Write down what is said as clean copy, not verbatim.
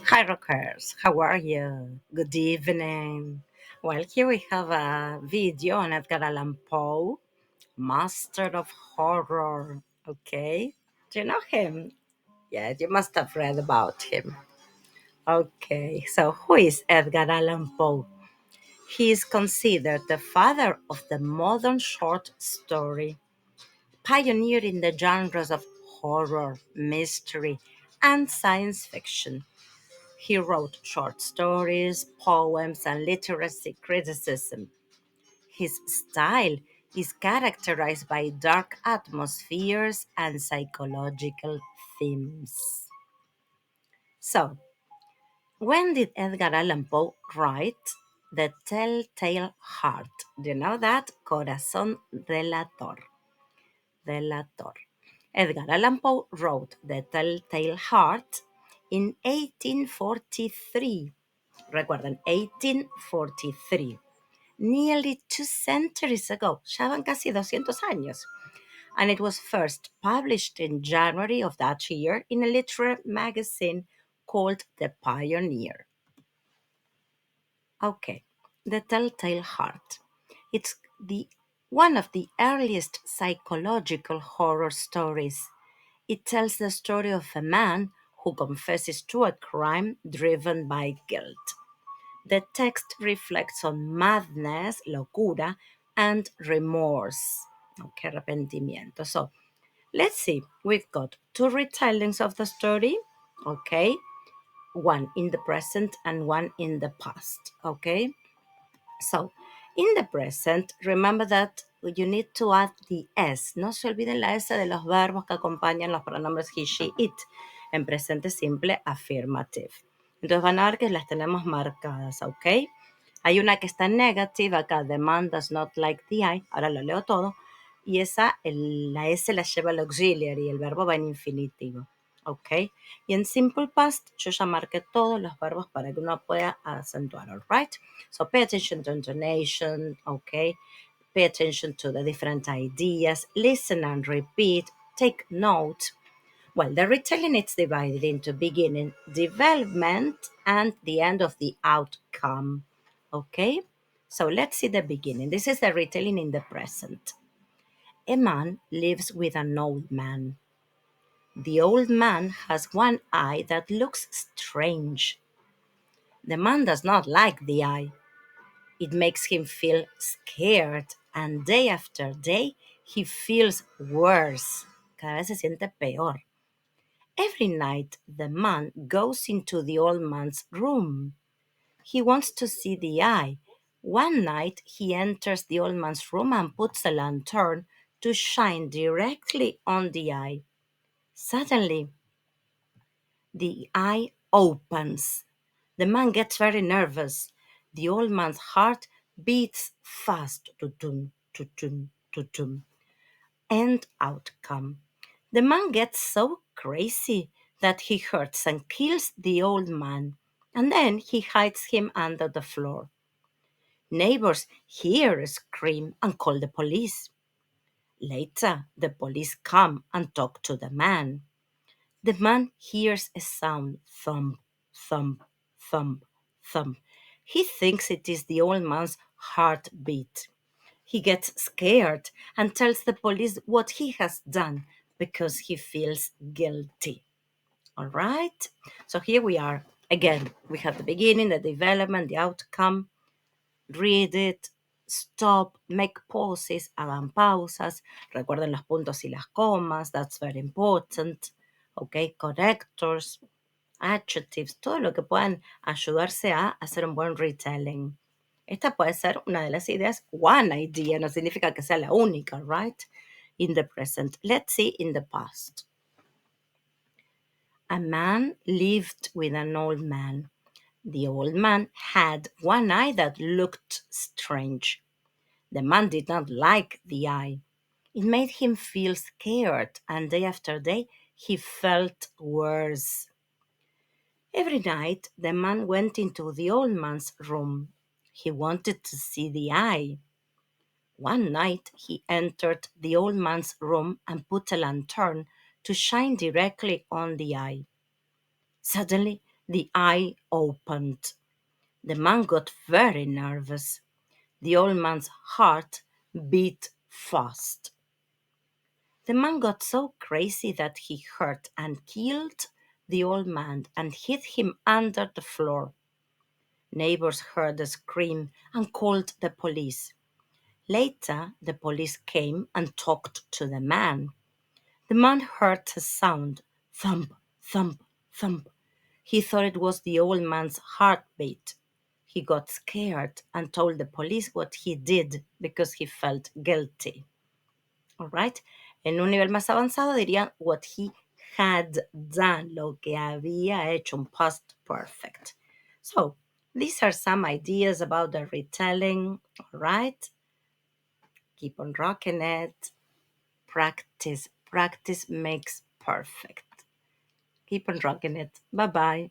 Hi, Rockers. How are you? Good evening. Well, here we have a video on Edgar Allan Poe, Master of Horror. Okay. Do you know him? Yeah, you must have read about him. Okay, so who is Edgar Allan Poe? He is considered the father of the modern short story, pioneer in the genres of horror, mystery, and science fiction. He wrote short stories, poems, and literary criticism. His style is characterized by dark atmospheres and psychological themes. So, when did Edgar Allan Poe write The Telltale Heart? Do you know that? Corazón delator. Delator. Edgar Allan Poe wrote The Telltale Heart in 1843. Recuerden, 1843. Nearly 2 centuries ago. Ya van casi 200 años. And it was first published in January of that year in a literary magazine called The Pioneer. Okay, The Telltale Heart. It's the one of the earliest psychological horror stories. It tells the story of a man who confesses to a crime driven by guilt. The text reflects on madness, locura, and remorse. Okay, arrepentimiento. So let's see. We've got two retellings of the story. Okay, one in the present and one in the past. Okay, so in the present, remember that you need to add the S. No se olviden la S de los verbos que acompañan los pronombres he, she, it en presente simple affirmative. Entonces van a ver que las tenemos marcadas, ¿ok? Hay una que está en negative acá, the man does not like the I, ahora lo leo todo, y esa, la S la lleva el auxiliary, el verbo va en infinitivo, ¿ok? Y en simple past yo ya marqué todos los verbos para que uno pueda acentuar, all right? So pay attention to intonation, ¿ok? Pay attention to the different ideas, listen and repeat, take note. Well, the retelling is divided into beginning, development, and the end of the outcome. Okay? So let's see the beginning. This is the retelling in the present. A man lives with an old man. The old man has one eye that looks strange. The man does not like the eye. It makes him feel scared, and day after day he feels worse. Cada vez se siente peor. Every night the man goes into the old man's room. He wants to see the eye. One night he enters the old man's room and puts a lantern to shine directly on the eye. Suddenly, the eye opens. The man gets very nervous. The old man's heart beats fast. Tutum, tutum, tutum. End outcome. The man gets so crazy that he hurts and kills the old man, and then he hides him under the floor. Neighbors hear a scream and call the police. Later, the police come and talk to the man. The man hears a sound thump, thump, thump, thump. He thinks it is the old man's heartbeat. He gets scared and tells the police what he has done because he feels guilty. All right? So here we are. Again, we have the beginning, the development, the outcome. Read it, stop, make pauses, hagan pausas. Recuerden los puntos y las comas, that's very important. Okay, correctors, adjectives, todo lo que puedan ayudarse a hacer un buen retelling. Esta puede ser una de las ideas, one idea, no significa que sea la única, right? In the present. Let's see in the past. A man lived with an old man. The old man had one eye that looked strange. The man did not like the eye. It made him feel scared, and day after day he felt worse. Every night the man went into the old man's room. He wanted to see the eye. One night he entered the old man's room and put a lantern to shine directly on the eye. Suddenly The eye opened. The man got very nervous. The old man's heart beat fast. The man got so crazy that he hurt and killed the old man and hid him under the floor. Neighbors heard the scream and called the police. Later, the police came and talked to the man. The man heard a sound thump, thump, thump. He thought it was the old man's heartbeat. He got scared and told the police what he did because he felt guilty. All right. En un nivel más avanzado dirían what he had done, lo que había hecho, un past perfect. So, these are some ideas about the retelling. All right. Keep on rocking it. Practice. Practice makes perfect. Keep on rocking it. Bye bye.